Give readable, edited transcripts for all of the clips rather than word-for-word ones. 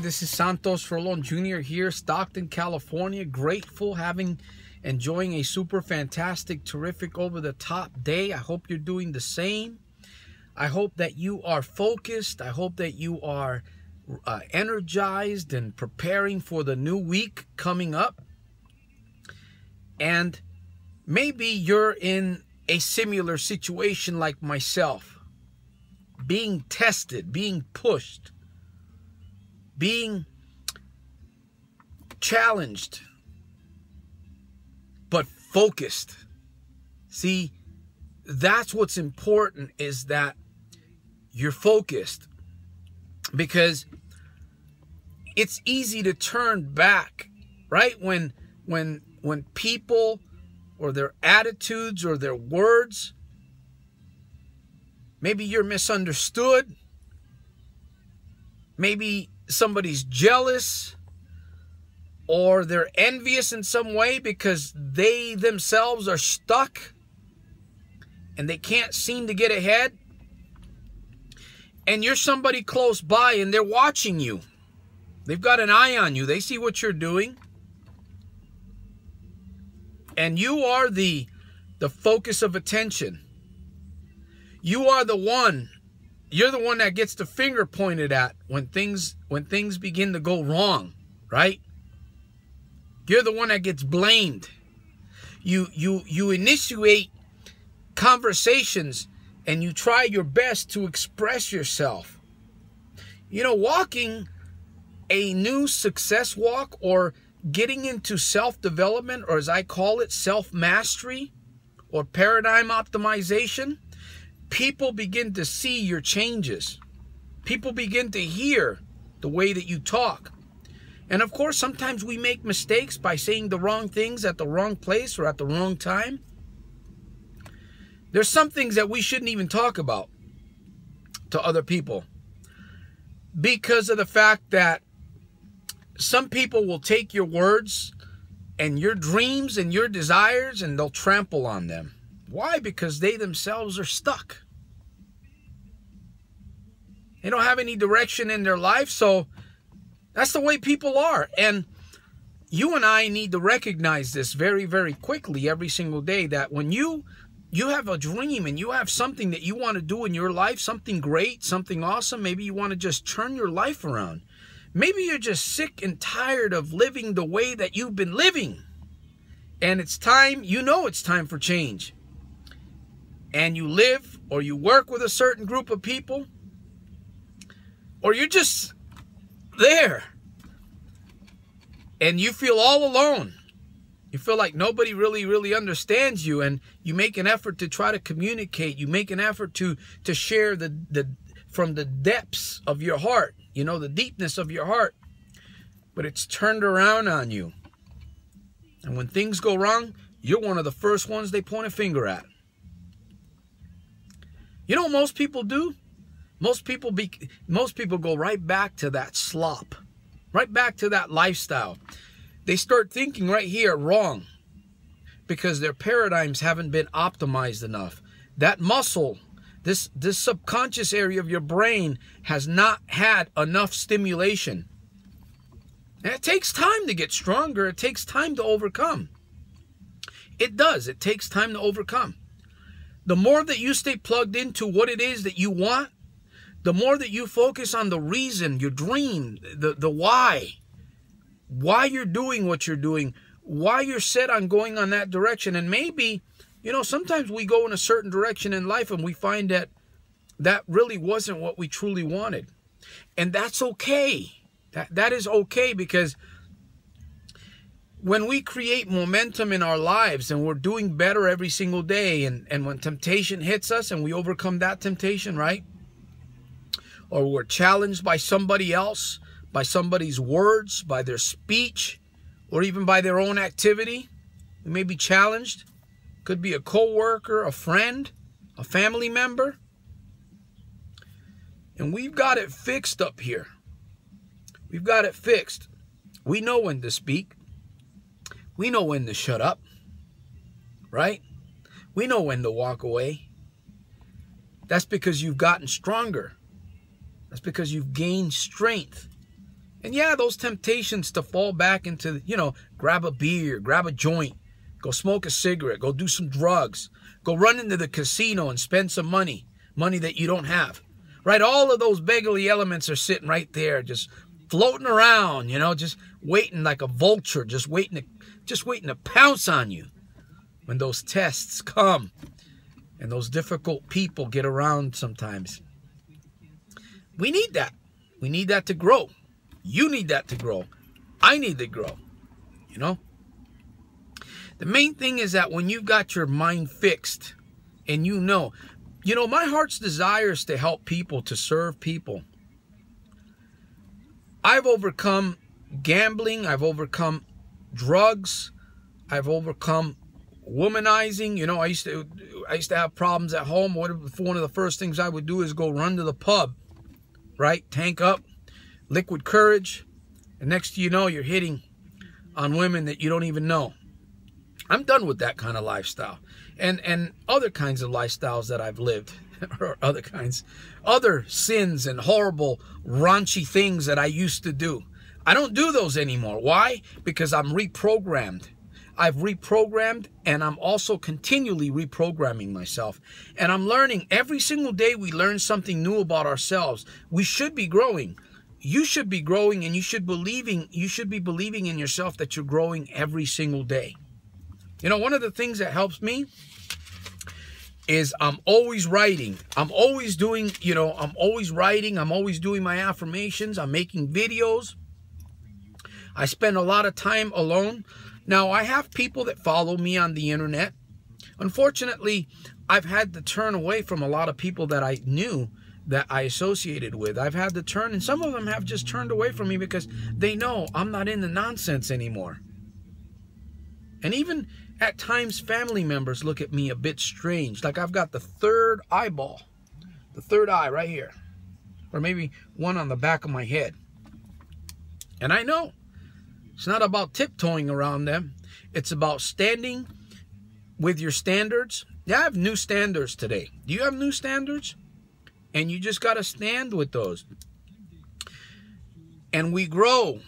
This is Santos Rolon Jr. here, Stockton, California. Grateful, enjoying a super fantastic, terrific, over-the-top day. I hope you're doing the same. I hope that you are focused. I hope that you are energized and preparing for the new week coming up. And maybe you're in a similar situation like myself, being tested, being pushed, being challenged, but focused. See, that's what's important, is that you're focused, because it's easy to turn back, right? When people or their attitudes or their words, maybe you're misunderstood, maybe somebody's jealous, or they're envious in some way because they themselves are stuck and they can't seem to get ahead. And you're somebody close by and they're watching you. They've got an eye on you. They see what you're doing. And you are the focus of attention. You are the one. You're the one that gets the finger pointed at when things begin to go wrong, right? You're the one that gets blamed. You initiate conversations and you try your best to express yourself. You know, walking a new success walk, or getting into self-development, or as I call it, self-mastery or paradigm optimization, people begin to see your changes. People begin to hear the way that you talk. And of course, sometimes we make mistakes by saying the wrong things at the wrong place or at the wrong time. There's some things that we shouldn't even talk about to other people, because of the fact that some people will take your words and your dreams and your desires and they'll trample on them. Why? Because they themselves are stuck. They don't have any direction in their life, so that's the way people are. And you and I need to recognize this very, very quickly every single day, that when you have a dream and you have something that you want to do in your life, something great, something awesome, maybe you want to just turn your life around. Maybe you're just sick and tired of living the way that you've been living. And it's time, you know it's time for change. And you live or you work with a certain group of people, or you're just there and you feel all alone. You feel like nobody really understands you, and you make an effort to try to communicate. You make an effort to share from the depths of your heart, you know, the deepness of your heart. But it's turned around on you. And when things go wrong, you're one of the first ones they point a finger at. You know what most people do? Most people go right back to that slop, right back to that lifestyle. They start thinking right here wrong, because their paradigms haven't been optimized enough. That muscle, this subconscious area of your brain, has not had enough stimulation. And it takes time to get stronger. It takes time to overcome. It does. It takes time to overcome. The more that you stay plugged into what it is that you want, the more that you focus on the reason, your dream, the why you're doing what you're doing, why you're set on going on that direction. And maybe, you know, sometimes we go in a certain direction in life and we find that that really wasn't what we truly wanted. And that's okay. That is okay, because when we create momentum in our lives and we're doing better every single day, and when temptation hits us and we overcome that temptation, right? Or we're challenged by somebody else, by somebody's words, by their speech, or even by their own activity. We may be challenged. Could be a coworker, a friend, a family member. And we've got it fixed up here. We've got it fixed. We know when to speak. We know when to shut up. Right? We know when to walk away. That's because you've gotten stronger. That's because you've gained strength. And yeah, those temptations to fall back into, grab a beer, grab a joint, go smoke a cigarette, go do some drugs, go run into the casino and spend some money that you don't have, right? All of those beggarly elements are sitting right there, just floating around, just waiting like a vulture, just waiting to pounce on you when those tests come and those difficult people get around sometimes. We need that. We need that to grow. You need that to grow. I need to grow, The main thing is that when you've got your mind fixed and my heart's desire is to help people, to serve people. I've overcome gambling. I've overcome drugs. I've overcome womanizing. I used to have problems at home. One of the first things I would do is go run to the pub, right? Tank up, liquid courage. And next thing you know, you're hitting on women that you don't even know. I'm done with that kind of lifestyle. And other kinds of lifestyles that I've lived, or other sins and horrible, raunchy things that I used to do. I don't do those anymore. Why? Because I'm reprogrammed. I've reprogrammed, and I'm also continually reprogramming myself. And I'm learning. Every single day we learn something new about ourselves. We should be growing. You should be growing, and you should be believing in yourself that you're growing every single day. One of the things that helps me is I'm always writing. I'm always doing, I'm always writing. I'm always doing my affirmations. I'm making videos. I spend a lot of time alone. Now, I have people that follow me on the internet. Unfortunately, I've had to turn away from a lot of people that I knew, that I associated with. I've had to turn, and some of them have just turned away from me because they know I'm not in the nonsense anymore. And even at times, family members look at me a bit strange. Like I've got the third eyeball, the third eye right here, or maybe one on the back of my head. And I know it's not about tiptoeing around them. It's about standing with your standards. Yeah, I have new standards today. Do you have new standards? And you just got to stand with those. And we grow.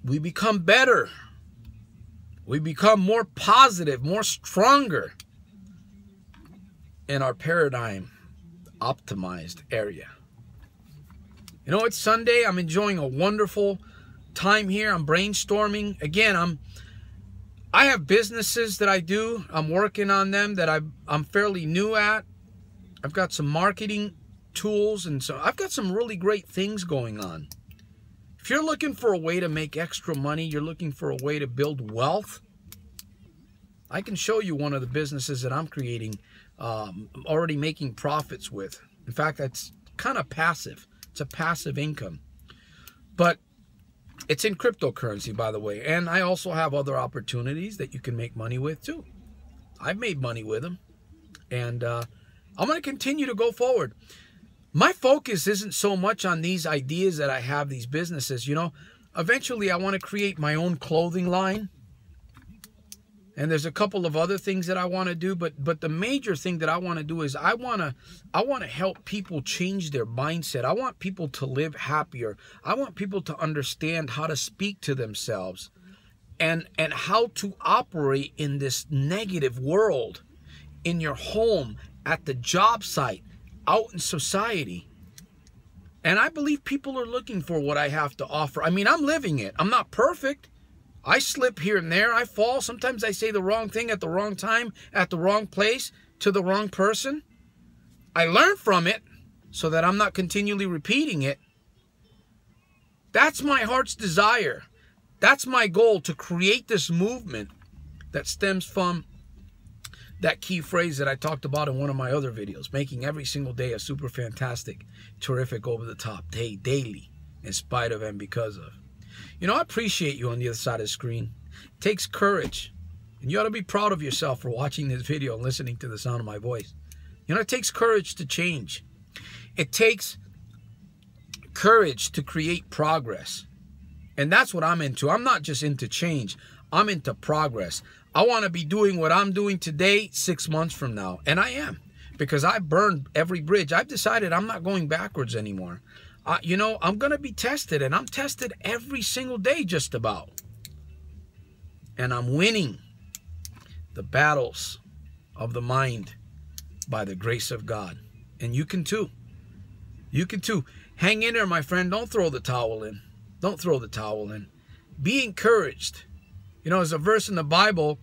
We become better. We become more positive, more stronger in our paradigm optimized area. It's Sunday. I'm enjoying a wonderful time here. I'm brainstorming. Again, I have businesses that I do. I'm working on them that I'm fairly new at. I've got some marketing tools, and so I've got some really great things going on. If you're looking for a way to make extra money, you're looking for a way to build wealth, I can show you one of the businesses that I'm creating, already making profits with. In fact, that's kind of passive. It's a passive income. But it's in cryptocurrency, by the way. And I also have other opportunities that you can make money with, too. I've made money with them. And I'm going to continue to go forward. My focus isn't so much on these ideas that I have, these businesses. Eventually I want to create my own clothing line. And there's a couple of other things that I want to do, but the major thing that I want to do is I want to help people change their mindset. I want people to live happier. I want people to understand how to speak to themselves and how to operate in this negative world, in your home, at the job site, out in society. And I believe people are looking for what I have to offer. I mean, I'm living it. I'm not perfect. I slip here and there. I fall. Sometimes I say the wrong thing at the wrong time, at the wrong place, to the wrong person. I learn from it so that I'm not continually repeating it. That's my heart's desire. That's my goal, to create this movement that stems from that key phrase that I talked about in one of my other videos, making every single day a super fantastic, terrific, over-the-top day, daily, in spite of and because of. I appreciate you on the other side of the screen. It takes courage, and you ought to be proud of yourself for watching this video and listening to the sound of my voice. It takes courage to change. It takes courage to create progress. And that's what I'm into. I'm not just into change. I'm into progress. I want to be doing what I'm doing today 6 months from now. And I am. Because I burned every bridge. I've decided I'm not going backwards anymore. You know, I'm going to be tested, and I'm tested every single day just about. And I'm winning the battles of the mind by the grace of God. And you can too. You can too. Hang in there, my friend. Don't throw the towel in. Don't throw the towel in. Be encouraged. You know, there's a verse in the Bible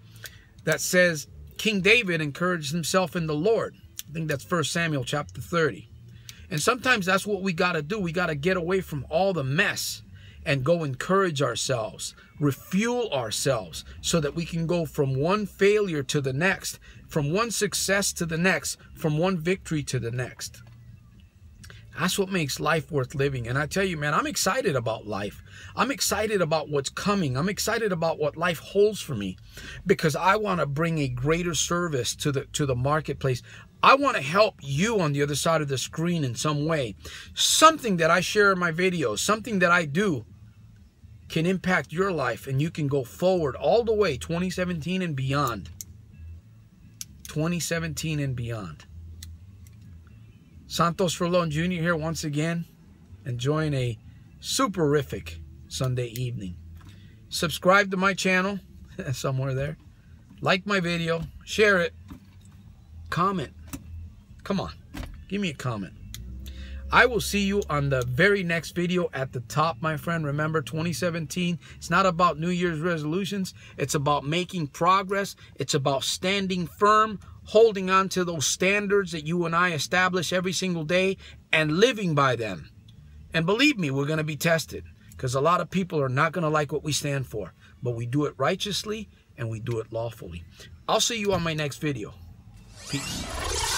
that says King David encouraged himself in the Lord. I think that's 1 Samuel chapter 30. And sometimes that's what we got to do. We got to get away from all the mess and go encourage ourselves, refuel ourselves, so that we can go from one failure to the next, from one success to the next, from one victory to the next. That's what makes life worth living. And I tell you, man, I'm excited about life. I'm excited about what's coming. I'm excited about what life holds for me, because I want to bring a greater service to the marketplace. I want to help you on the other side of the screen in some way. Something that I share in my videos, something that I do can impact your life, and you can go forward all the way 2017 and beyond. 2017 and beyond. Santos Rolon Jr. here once again, enjoying a superific Sunday evening. Subscribe to my channel, somewhere there. Like my video, share it, comment. Come on, give me a comment. I will see you on the very next video at the top, my friend. Remember, 2017, it's not about New Year's resolutions. It's about making progress. It's about standing firm, holding on to those standards that you and I establish every single day and living by them. And believe me, we're going to be tested, because a lot of people are not going to like what we stand for. But we do it righteously and we do it lawfully. I'll see you on my next video. Peace.